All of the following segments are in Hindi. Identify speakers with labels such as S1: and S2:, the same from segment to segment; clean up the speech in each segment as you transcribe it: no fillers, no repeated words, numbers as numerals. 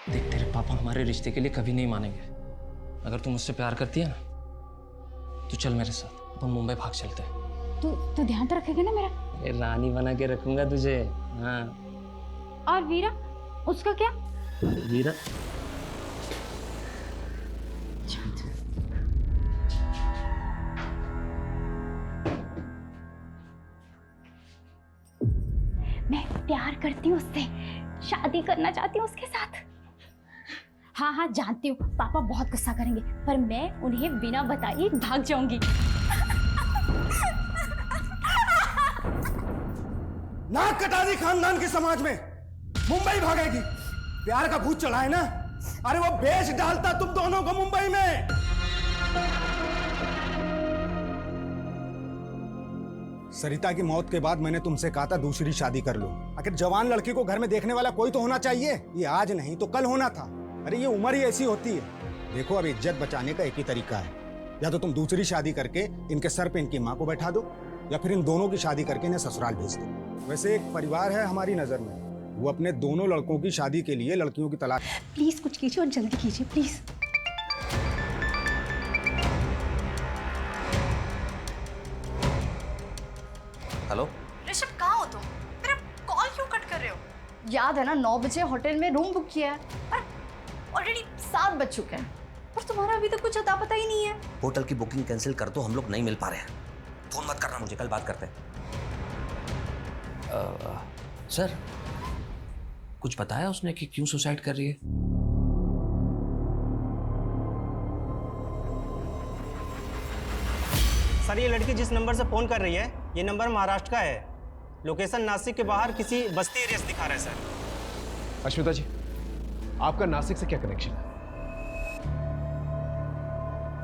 S1: देख, तेरे पापा हमारे रिश्ते के लिए कभी नहीं मानेंगे। अगर तू मुझसे प्यार करती है ना, तो चल मेरे साथ, अपन मुंबई भाग चलते हैं।
S2: तू ध्यान तो रखेगा ना मेरा?
S1: अरे रानी बना के रखूंगा तुझे। हाँ।
S2: और वीरा, उसका क्या?
S1: वीरा
S2: मैं प्यार करती हूँ उससे, शादी करना चाहती हूँ उसके साथ। हाँ हाँ जानती हूँ, पापा बहुत गुस्सा करेंगे, पर मैं उन्हें बिना बताए भाग जाऊंगी।
S3: नाक कटा दी खानदान के समाज में, मुंबई भागेगी। प्यार का भूत चढ़ा है ना, अरे वो बेच डालता तुम दोनों को मुंबई में। सरिता की मौत के बाद मैंने तुमसे कहा था दूसरी शादी कर लो। आखिर जवान लड़की को घर में देखने वाला कोई तो होना चाहिए। ये आज नहीं तो कल होना था। अरे ये उम्र ही ऐसी होती है। देखो, अब इज्जत बचाने का एक ही तरीका है, या तो तुम दूसरी शादी करके इनके सर पे इनकी माँ को बैठा दो, या फिर इन दोनों की शादी करके इन्हें ससुराल भेज दो। वैसे एक परिवार है हमारी नजर में, वो अपने दोनों लड़कों की शादी के लिए लड़कियों की तलाश।
S2: प्लीज कुछ कीजिए और जल्दी कीजिए प्लीज।
S4: हेलो
S5: ऋषभ, कहाँ हो तुम? मेरा कॉल क्यों कट कर रहे हो?
S6: याद है ना 9 बजे होटल में रूम बुक किया है और ऑलरेडी 7 बज चुके हैं और तुम्हारा अभी तक कुछ अता पता ही नहीं है।
S4: होटल की बुकिंग कैंसिल कर दो, हम लोग नहीं मिल पा रहे हैं। फोन मत करना मुझे, कल बात करते हैं। सर, कुछ बताया उसने कि क्यों सुसाइड कर रही है?
S7: सर, ये लड़की जिस नंबर से फ़ोन कर रही है, ये नंबर महाराष्ट्र का है। लोकेशन नासिक के बाहर किसी बस्ती एरिया से दिखा रहा है सर।
S8: अश्मिता जी, आपका नासिक से क्या कनेक्शन है?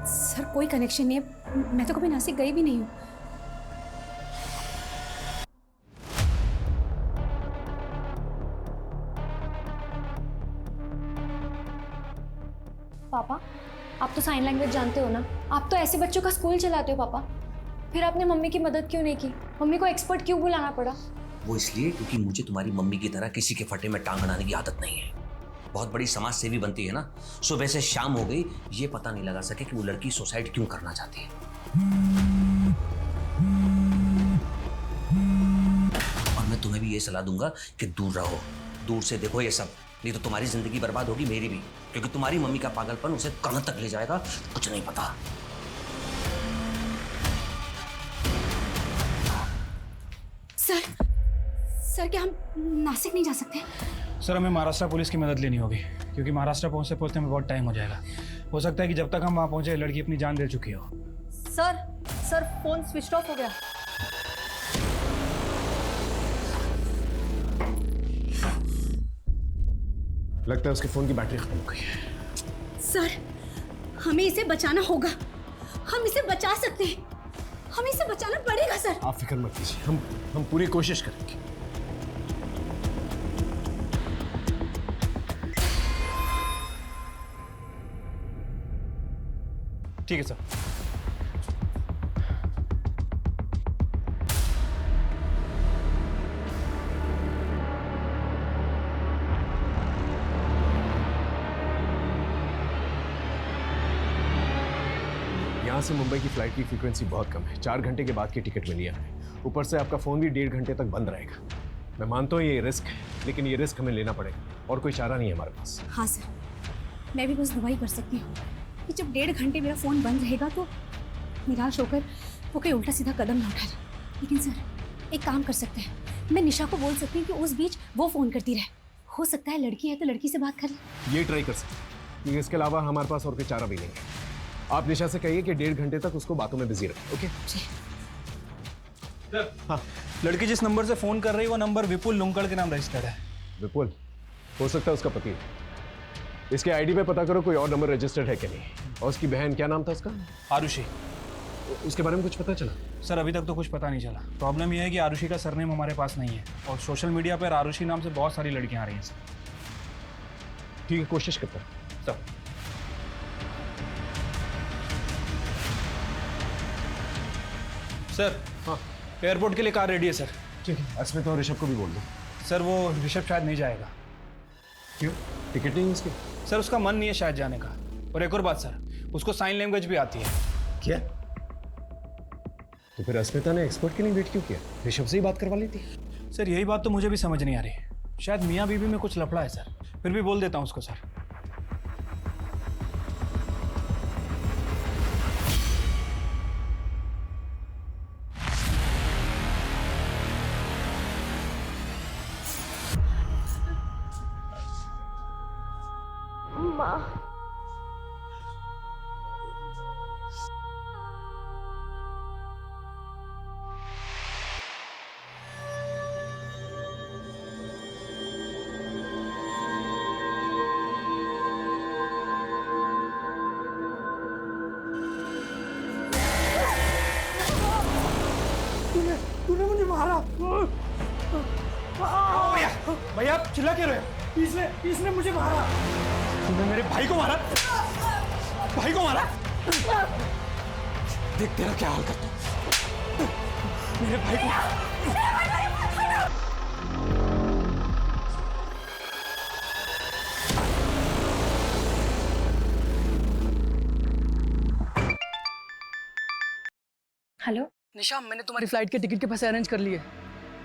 S2: सर कोई कनेक्शन नहीं है, मैं तो कभी नासिक गई भी नहीं हूँ।
S6: पापा, आप तो साइन लैंग्वेज जानते हो ना, आप तो ऐसे बच्चों का स्कूल चलाते हो पापा। फिर आपने मम्मी की मदद क्यों नहीं की? मम्मी को एक्सपर्ट क्यों बुलाना पड़ा?
S4: वो इसलिए क्योंकि मुझे तुम्हारी मम्मी की तरह किसी के फटे में टांग अड़ाने की आदत नहीं है। बहुत बड़ी समाज सेवी बनती है ना, सो वैसे शाम हो गई, ये पता नहीं लगा सके कि वो लड़की सुसाइड क्यों करना चाहती है। और मैं तुम्हें भी ये सलाह दूंगा कि दूर रहो, दूर से देखो ये सब, नहीं तो तुम्हारी जिंदगी बर्बाद होगी, मेरी भी, क्योंकि तुम्हारी मम्मी का पागलपन उसे कहां तक ले जाएगा कुछ नहीं पता।
S2: सर क्या हम नासिक नहीं जा सकते?
S9: सर, हमें महाराष्ट्र पुलिस की मदद लेनी होगी, क्योंकि महाराष्ट्र पहुंचते पहुंचते में बहुत टाइम हो जाएगा। हो सकता है कि जब तक हम वहां पहुंचे लड़की अपनी जान दे चुकी हो।
S6: सर फोन स्विच ऑफ हो गया।
S8: लगता है उसके फोन की बैटरी खत्म हो गई है।
S2: सर हमें इसे बचाना होगा, हम इसे बचा सकते हैं, हमें इसे बचाना पड़ेगा सर।
S8: आप फिक्र मत कीजिए, हम पूरी कोशिश करेंगे।
S9: ठीक है सर।
S8: यहाँ से मुंबई की फ्लाइट की फ्रीक्वेंसी बहुत कम है, 4 घंटे के बाद की टिकट मिली है। ऊपर से आपका फ़ोन भी 1.5 घंटे तक बंद रहेगा। मैं मानता हूँ ये रिस्क है, लेकिन ये रिस्क हमें लेना पड़ेगा और कोई चारा नहीं है हमारे पास।
S2: हाँ सर, मैं भी बस दुआई कर सकती हूँ कि जब 1.5 घंटे मेरा फ़ोन बंद रहेगा तो निराश होकर वो कोई उल्टा सीधा कदम ना उठा जाए। लेकिन सर एक काम कर सकते हैं, मैं निशा को बोल सकती हूँ कि उस बीच वो फ़ोन करती रहे, हो सकता है लड़की है तो लड़की से बात कर ले।
S8: ये ट्राई कर सकते हैं, क्योंकि इसके अलावा हमारे पास और कोई चारा भी नहीं है। आप निशा से कहिए कि 1.5 घंटे तक उसको बातों में बिजी रखें। ओके
S9: हाँ, लड़की जिस नंबर से फोन कर रही है वो नंबर विपुल लुंकड़ के नाम रजिस्टर्ड है।
S8: विपुल हो सकता है उसका पति है। इसके आईडी पे पता करो कोई और नंबर रजिस्टर्ड है कि नहीं। और उसकी बहन, क्या नाम था उसका?
S9: आरुषि।
S8: उसके बारे में कुछ पता चला?
S9: सर अभी तक तो कुछ पता नहीं चला। प्रॉब्लम यह है कि आरुषि का सरनेम हमारे पास नहीं है और सोशल मीडिया पर आरुषि नाम से बहुत सारी लड़कियां आ रही हैं सर।
S8: ठीक है, कोशिश करता हूं।
S9: सर सर
S8: हाँ,
S9: एयरपोर्ट के लिए कार रेडी है सर।
S8: ठीक है, अस्मिता और ऋषभ को भी बोल दो।
S9: सर वो ऋषभ शायद नहीं जाएगा।
S8: क्यों? टिकट नहीं है उसकी?
S9: सर उसका मन नहीं है शायद जाने का। और एक और बात सर, उसको साइन लैंग्वेज भी आती है।
S8: क्या? तो फिर अस्मिता ने एक्सपर्ट के लिए वेट क्यों किया? ऋषभ से ही बात करवा लेती।
S9: सर यही बात तो मुझे भी समझ नहीं आ रही। शायद मियाँ बीवी में कुछ लफड़ा है सर। फिर भी बोल देता हूँ उसको सर।
S10: तूने मुझे मारा।
S9: भैया आप चिल्ला क्यों रहे हो?
S10: इसने मुझे मारा।
S9: तूने मेरे भाई को मारा? भाई को मारा?
S10: देख तेरा क्या हाल करता हूं।
S9: मेरे भाई को
S6: हेलो।
S10: निशा, मैंने तुम्हारी फ्लाइट के टिकट के पैसे अरेंज कर लिए।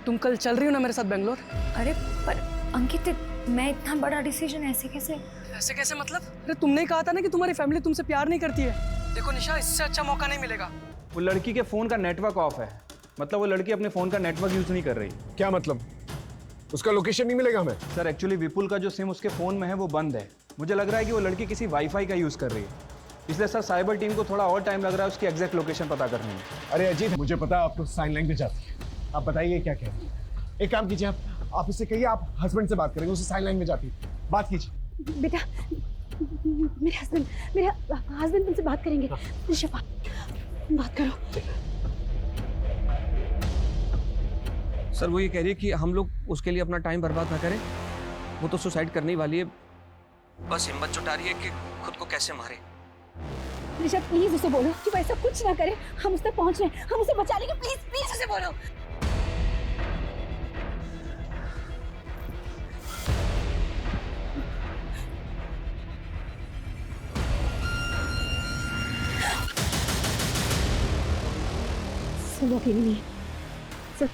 S10: तुम कल चल रही हो ना मेरे साथ बेंगलोर?
S6: अरे पर अंकित, मैं इतना बड़ा डिसीजन ऐसे कैसे?
S10: ऐसे कैसे मतलब? अरे तुमने ही कहा था ना कि तुम्हारी फैमिली तुमसे प्यार नहीं करती है। देखो निशा, इससे अच्छा मौका नहीं मिलेगा।
S9: वो लड़की के फोन का नेटवर्क ऑफ है। मतलब वो लड़की अपने फोन का नेटवर्क यूज नहीं कर रही।
S8: क्या मतलब? उसका लोकेशन नहीं मिलेगा हमें?
S9: सर एक्चुअली विपुल का जो सिम उसके फोन में है वो बंद है। मुझे लग रहा है कि वो लड़की किसी वाईफाई का यूज कर रही है, इसलिए सर साइबर टीम को थोड़ा और टाइम लग रहा है उसकी एग्जैक्ट लोकेशन पता करने में।
S8: अरे अजीत, मुझे पता है आपको साइन लैंग्वेज आती है। आप बताइए क्या कह रहे हैं। एक काम कीजिए, आप उससे कहिए आप हस्बैंड से बात करेंगे, उसे साइन लैंग्वेज आती है। बात कीजिए।
S2: बेटा, मेरे हस्बैंड तुमसे बात करेंगे। ऋषभ, बात करो।
S1: सर वो ये कह रही है कि हम लोग उसके लिए अपना टाइम बर्बाद ना करें। वो तो सुसाइड करने ही वाली है, बस हिम्मत जुटा रही है कि खुद को कैसे मारे।
S2: ऋषभ प्लीज उसे बोलो कि वो ऐसा कुछ ना करे। हम उस तक पहुंच रहे हैं, हम उसे बचा लेंगे। प्लीज प्लीज उसे बोलो। वो अकेली नहीं है सर,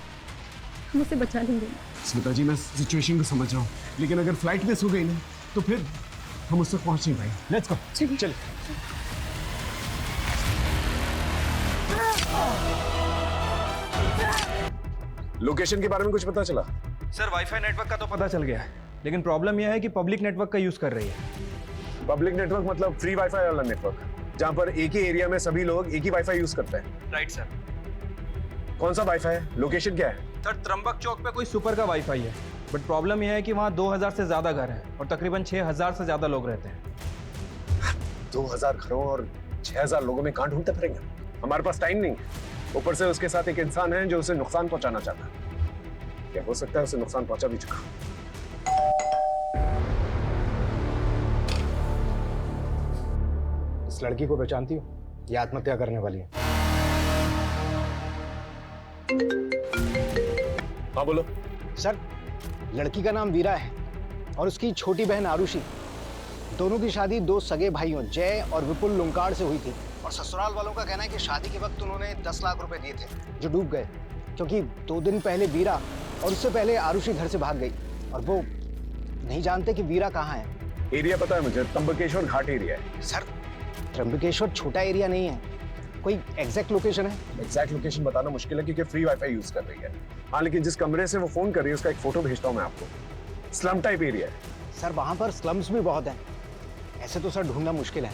S2: हम उसे बचा लेंगे।
S8: स्मिता जी, मैं सिचुएशन को समझ रहा हूँ, लेकिन अगर फ्लाइट मिस हो गई ना तो फिर हम उससे पहुंच नहीं पाएंगे। Let's go.
S2: चलिए
S8: चलिए। लोकेशन के बारे में कुछ पता चला?
S9: सर वाईफाई नेटवर्क का तो पता चल गया है, लेकिन प्रॉब्लम यह है कि पब्लिक नेटवर्क का यूज कर रही है।
S8: पब्लिक नेटवर्क मतलब फ्री वाईफाई वाला नेटवर्क, जहाँ पर एक ही एरिया में सभी लोग एक ही वाईफाई यूज करते हैं।
S9: Right sir.
S8: कौन सा वाईफाई है? लोकेशन क्या है?
S9: सर त्र्यंबक चौक पे कोई सुपर का वाईफाई है, बट प्रॉब्लम यह है कि वहाँ 2000 से ज्यादा घर हैं और तकरीबन 6000 से ज्यादा लोग रहते हैं।
S8: 2000 घरों और 6000 लोगों में कहाँ ढूंढते फिरेंगे? हमारे पास टाइम नहीं है। ऊपर से उसके साथ एक इंसान है जो उसे नुकसान पहुंचाना चाहता है। क्या हो सकता है उसे नुकसान पहुंचा भी चुका।
S3: इस लड़की को पहचानती हो? ये आत्महत्या करने वाली है।
S8: हाँ बोलो।
S3: सर, लड़की का नाम वीरा है और उसकी छोटी बहन आरुषि। दोनों की शादी दो सगे भाइयों जय और विपुल लुंकाड़ से हुई थी और ससुराल वालों का कहना है कि शादी के वक्त उन्होंने 10 लाख रुपए दिए थे जो डूब गए, क्योंकि 2 दिन पहले वीरा और उससे पहले आरुषि घर से भाग गई और वो नहीं जानते कि वीरा कहाँ है।
S8: एरिया पता है मुझे, त्र्यंबकेश्वर घाट एरिया है।
S3: सर, त्र्यंबकेश्वर छोटा एरिया नहीं है, कोई एग्जैक्ट लोकेशन है?
S8: एग्जैक्ट लोकेशन बताना मुश्किल है क्योंकि फ्री वाईफाई यूज कर रही है। हाँ, लेकिन जिस कमरे से वो फोन कर रही है उसका एक फोटो भेजता हूँ मैं आपको। स्लम टाइप एरिया है।
S3: सर, वहाँ पर स्लम्स भी बहुत हैं। ऐसे तो सर ढूंढना मुश्किल है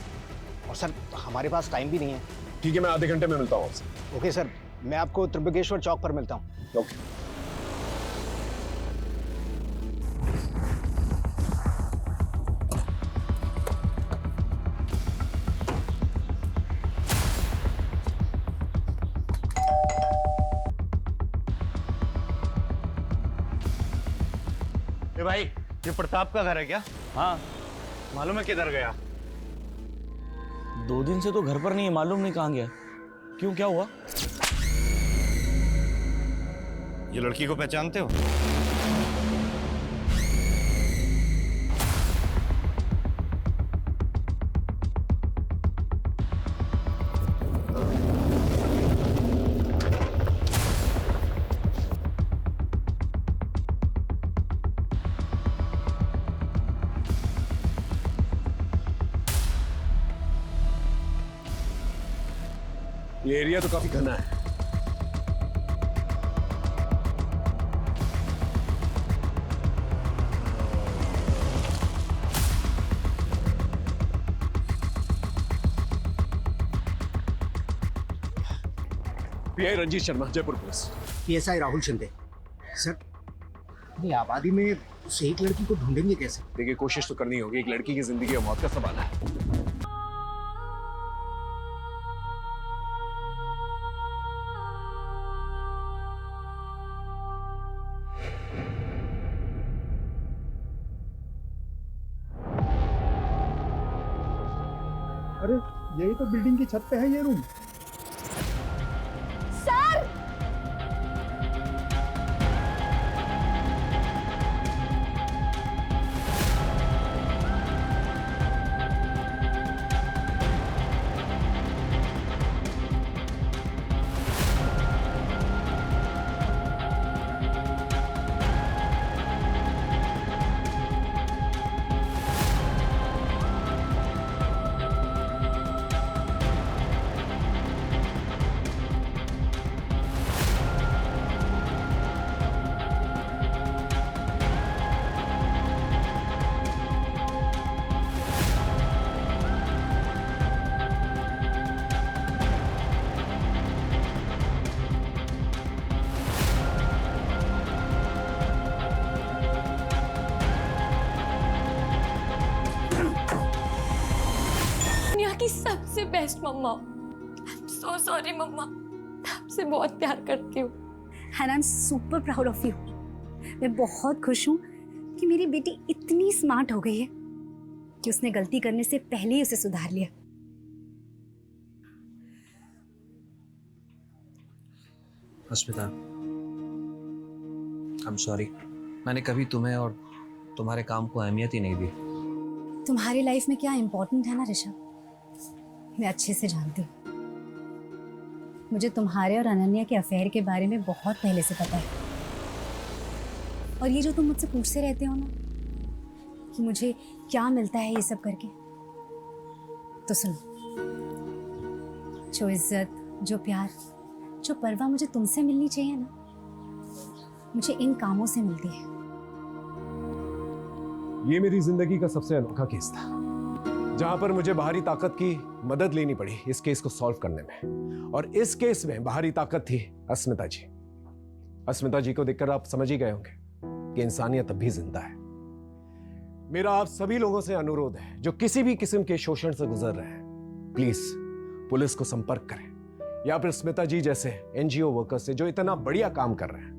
S3: और सर हमारे पास टाइम भी नहीं है।
S8: ठीक है, मैं आधे घंटे में मिलता हूँ आपसे।
S3: ओके सर, मैं आपको त्र्यंबकेश्वर चौक पर मिलता हूँ।
S8: ओके।
S7: भाई, ये प्रताप का घर है क्या? हाँ, मालूम है किधर गया?
S11: 2 दिन से तो घर पर नहीं है, मालूम नहीं कहाँ गया। क्यों, क्या हुआ?
S7: ये लड़की को पहचानते हो?
S8: ये एरिया तो काफी घना है। PI Ranjit Sharma, Jaipur police.
S3: PSI Rahul Shinde. Sir, ये आबादी में उस एक लड़की को ढूंढेंगे कैसे?
S8: देखिए, कोशिश तो करनी होगी। एक लड़की की जिंदगी और मौत का सवाल है।
S3: अरे यही तो बिल्डिंग की छत पे है ये रूम।
S6: दुनिया की सबसे बेस्ट मम्मा। सो सॉरी मम्मा, आपसे बहुत प्यार करती हूँ।
S2: And I am super proud of you. मैं बहुत खुश हूँ कि मेरी बेटी इतनी स्मार्ट हो गई है कि उसने गलती करने से पहले ही उसे सुधार लिया।
S1: अस्मिता, आई एम सॉरी। मैंने कभी तुम्हें और तुम्हारे काम को अहमियत ही नहीं दी।
S2: तुम्हारी लाइफ में क्या इम्पोर्टेंट है ना ऋषभ, मैं अच्छे से जानती हूँ। मुझे तुम्हारे और अनन्या के अफेयर के बारे में बहुत पहले से पता है। और ये जो तुम मुझसे पूछते रहते हो ना कि मुझे क्या मिलता है ये सब करके, तो सुनो, जो इज्जत, जो प्यार, जो परवाह मुझे तुमसे मिलनी चाहिए ना, मुझे इन कामों से मिलती है।
S8: ये मेरी जिंदगी का सबसे अनोखा केस था, जहां पर मुझे बाहरी ताकत की मदद लेनी पड़ी इस केस को सॉल्व करने में। और इस केस में बाहरी ताकत थी अस्मिता जी। अस्मिता जी को देखकर आप समझ ही गए होंगे कि इंसानियत अब भी जिंदा है। मेरा आप सभी लोगों से अनुरोध है जो किसी भी किस्म के शोषण से गुजर रहे हैं, प्लीज पुलिस को संपर्क करें, या फिर स्मिता जी जैसे NGO वर्कर्स से जो इतना बढ़िया काम कर रहे हैं।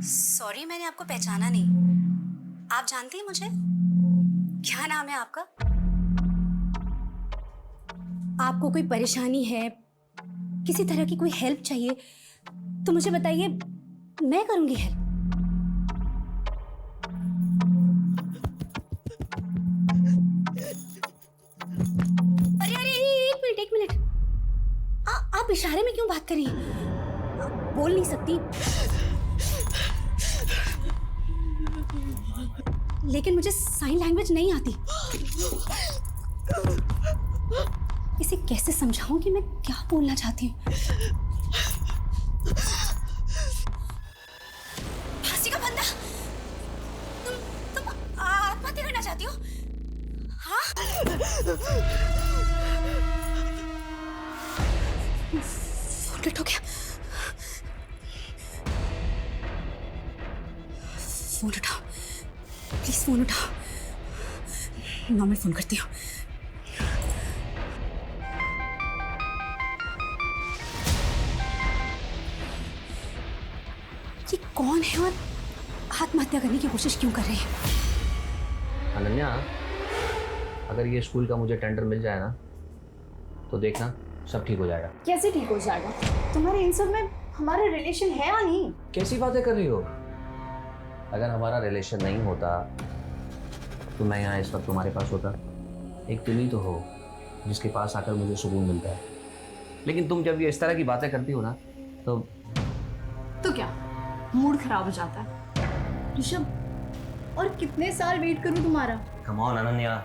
S2: सॉरी, मैंने आपको पहचाना नहीं। आप जानती हैं मुझे? क्या नाम है आपका? आपको कोई परेशानी है, किसी तरह की कोई हेल्प चाहिए तो मुझे बताइए, मैं करूंगी हेल्प। अरे अरे, एक मिनट। आप इशारे में क्यों बात कर रही हैं? आप बोल नहीं सकती, लेकिन मुझे साइन लैंग्वेज नहीं आती। इसे कैसे समझाऊं कि मैं क्या बोलना चाहती हूँ? फांसी का फंदा, तुम आत्महत्या करना चाहती हो? हाँ? कट हो गया। फोन उठाओ प्लीज, फोन उठाओ। नॉर्मल फोन करती हूँ। ये कौन है और आत्महत्या करने की कोशिश क्यों कर रहे हैं?
S4: अनन्या, अगर ये स्कूल का मुझे टेंडर मिल जाए ना तो देखना सब ठीक हो जाएगा।
S6: कैसे ठीक हो जाएगा? तुम्हारे इन सब में हमारा रिलेशन है या नहीं?
S4: कैसी बातें कर रही हो? अगर हमारा रिलेशन नहीं होता तो मैं यहाँ इस वक्त तुम्हारे पास होता। एक तुम ही तो हो जिसके पास आकर मुझे सुकून मिलता है। लेकिन तुम जब ये इस तरह की बातें करती हो ना तो
S5: क्या मूड खराब हो जाता है? ऋषभ, और कितने साल वेट करूं तुम्हारा?
S4: कम ऑन अनन्या,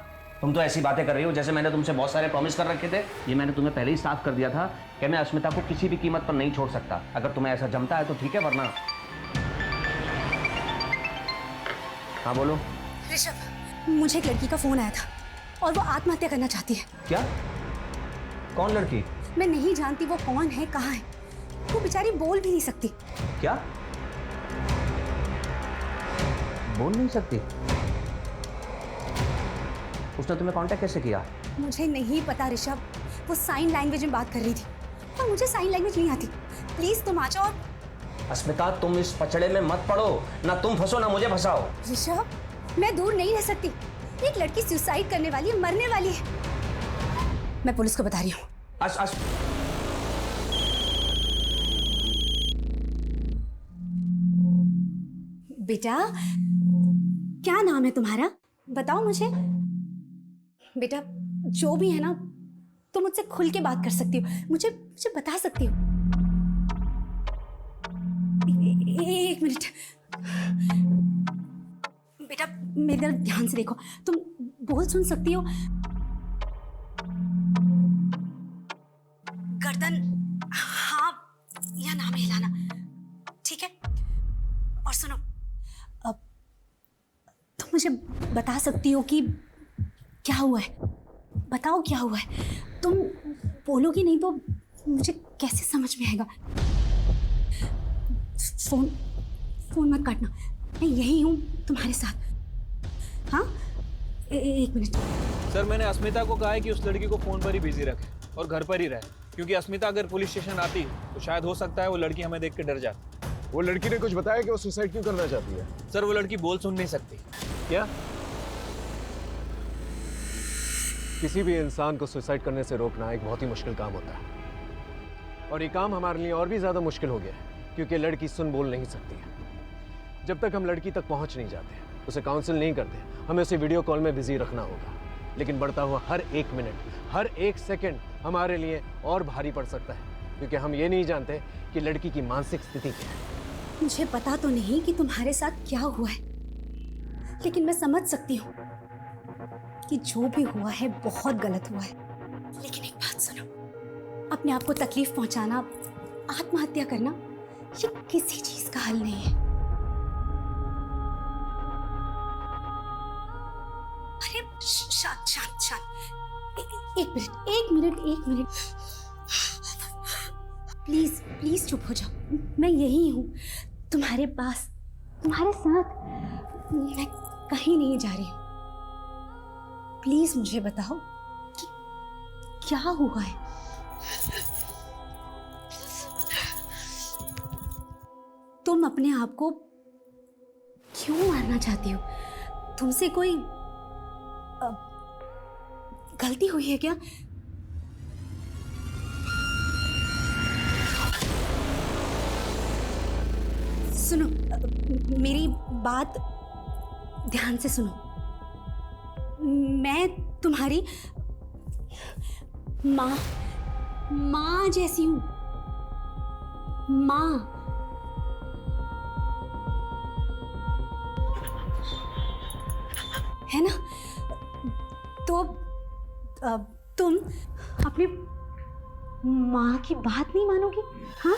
S4: तुम तो ऐसी बातें कर रही हो जैसे मैंने तुमसे बहुत सारे प्रॉमिस कर रखे थे। ये मैंने तुम्हें पहले ही साफ कर दिया था कि मैं अस्मिता को किसी भी कीमत पर नहीं छोड़ सकता। अगर तुम्हें ऐसा जमता है तो ठीक है, वरना। हाँ बोलो।
S2: ऋषभ, मुझे एक लड़की का फोन आया था और वो आत्महत्या करना चाहती है।
S4: क्या? कौन लड़की?
S2: मैं नहीं जानती वो कौन है, कहाँ है। वो बेचारी बोल भी नहीं सकती।
S4: क्या? बोल नहीं सकती? उसने तुम्हें कांटेक्ट कैसे किया?
S2: मुझे नहीं पता ऋषभ, वो साइन लैंग्वेज में बात कर रही थी और मुझे साइन लैंग्वेज नहीं आती। प्लीज तुम आ जाओ।
S4: अस्मिता, तुम इस पचड़े में मत पड़ो। ना तुम फंसो ना मुझे फंसाओ।
S2: ऋषभ, मैं दूर नहीं रह सकती। एक लड़की सुसाइड करने वाली है, मरने वाली है। मैं पुलिस को बता रही हूँ। बेटा, क्या नाम है तुम्हारा? बताओ मुझे। बेटा, जो भी है ना, तुम मुझसे खुल के बात कर सकती हो। मुझे बता सकती हो। एक मिनट बेटा, मेरी तरफ ध्यान से देखो। तुम बोल सुन सकती हो? गर्दन हाँ या ना में हिलाना, ठीक है? और सुनो, अब तुम मुझे बता सकती हो कि क्या हुआ है। बताओ क्या हुआ है। तुम बोलोगी नहीं तो मुझे कैसे समझ में आएगा। फोन मत काटना, मैं यही हूँ तुम्हारे साथ। हाँ, एक मिनट।
S9: सर, मैंने अस्मिता को कहा है कि उस लड़की को फोन पर ही बिजी रखे और घर पर ही रहे, क्योंकि अस्मिता अगर पुलिस स्टेशन आती तो शायद हो सकता है वो लड़की हमें देख के डर जाती।
S8: वो लड़की ने कुछ बताया कि वो सुसाइड क्यों करना चाहती है?
S9: सर, वो लड़की बोल सुन नहीं सकती।
S8: क्या? किसी भी इंसान को सुसाइड करने से रोकना एक बहुत ही मुश्किल काम होता है, और ये काम हमारे लिए और भी ज्यादा मुश्किल हो गया है क्योंकि लड़की सुन बोल नहीं सकती है। जब तक हम लड़की तक पहुंच नहीं जाते, उसे काउंसिल नहीं करते, हमें उसे वीडियो कॉल में बिजी रखना होगा। लेकिन बढ़ता हुआ हर एक मिनट, हर एक सेकंड हमारे लिए और भारी पड़ सकता है, क्योंकि हम ये नहीं जानते कि लड़की की मानसिक स्थिति क्या है।
S2: मुझे पता तो नहीं कि तुम्हारे साथ क्या हुआ है, लेकिन मैं समझ सकती हूँ कि जो भी हुआ है बहुत गलत हुआ है। लेकिन एक बात सुनो, अपने आप को तकलीफ पहुंचाना, आत्महत्या करना, ये किसी चीज का हल नहीं है। अरे शांत शांत शांत, एक मिनट प्लीज प्लीज चुप हो जाओ। मैं यही हूँ तुम्हारे पास, तुम्हारे साथ। मैं कहीं नहीं जा रही हूँ। प्लीज मुझे बताओ कि क्या हुआ है। तुम अपने आप को क्यों मारना चाहती हो? तुमसे कोई गलती हुई है क्या? सुनो, मेरी बात ध्यान से सुनो। मैं तुम्हारी माँ जैसी हूँ। माँ, है ना? तो तुम अपनी माँ की बात नहीं मानोगी? हाँ,